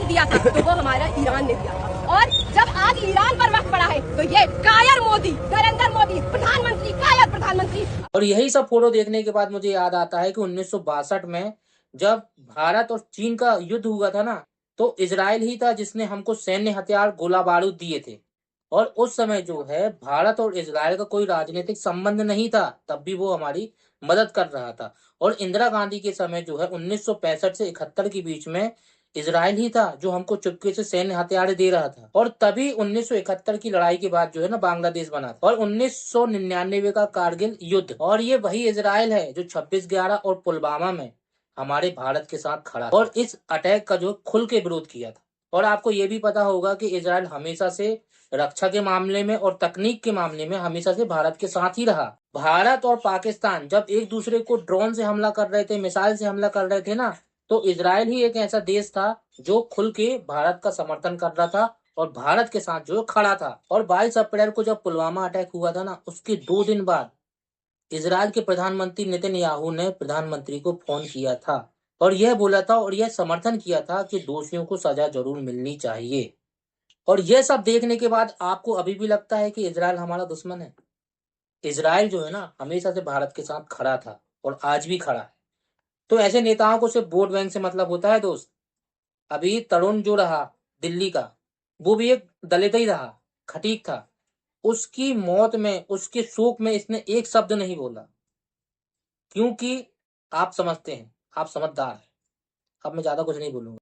दिया था तो वो हमारा ईरान ने दिया था, और जब आज ईरान पर वक्त पड़ा है तो ये कायर मोदी, नरेंद्र मोदी प्रधानमंत्री, कायर प्रधानमंत्री। और यही सब फोटो देखने के बाद मुझे याद आता है कि 1962 में जब भारत और चीन का युद्ध हुआ था ना, तो इजराइल ही था जिसने हमको सैन्य हथियार, गोला बारूद दिए थे। और उस समय जो है भारत और इजराइल का कोई राजनीतिक संबंध नहीं था, तब भी वो हमारी मदद कर रहा था। और इंदिरा गांधी के समय जो है 1965 से 71 के बीच में इजराइल ही था जो हमको चुपके से सैन्य हथियार दे रहा था। और तभी 1971 की लड़ाई के बाद जो है ना बांग्लादेश बना था, और 1999 का कारगिल युद्ध। और ये वही इजराइल है जो 26/11 और पुलवामा में हमारे भारत के साथ खड़ा था और इस अटैक का जो खुल के विरोध किया था। और आपको ये भी पता होगा कि इजराइल हमेशा से रक्षा के मामले में और तकनीक के मामले में हमेशा से भारत के साथ ही रहा। भारत और पाकिस्तान जब एक दूसरे को ड्रोन से हमला कर रहे थे, मिसाइल से हमला कर रहे थे ना, तो इजराइल ही एक ऐसा देश था जो खुल के भारत का समर्थन कर रहा था और भारत के साथ जो खड़ा था। और 22 अप्रैल को जब पुलवामा अटैक हुआ था ना, उसके 2 दिन बाद इजराइल के प्रधानमंत्री नेतन्याहू ने प्रधानमंत्री को फोन किया था और यह बोला था और यह समर्थन किया था कि दोषियों को सजा जरूर मिलनी चाहिए। और यह सब देखने के बाद आपको अभी भी लगता है कि इजराइल हमारा दुश्मन है? इजराइल जो है ना हमेशा से भारत के साथ खड़ा था और आज भी खड़ा है। तो ऐसे नेताओं को सिर्फ वोट बैंक से मतलब होता है दोस्त। अभी तरुण जो रहा दिल्ली का, वो भी एक दलित ही रहा, खटीक था। उसकी मौत में, उसके शोक में इसने एक शब्द नहीं बोला, क्योंकि आप समझते हैं, आप समझदार हैं। अब मैं ज्यादा कुछ नहीं बोलूंगा।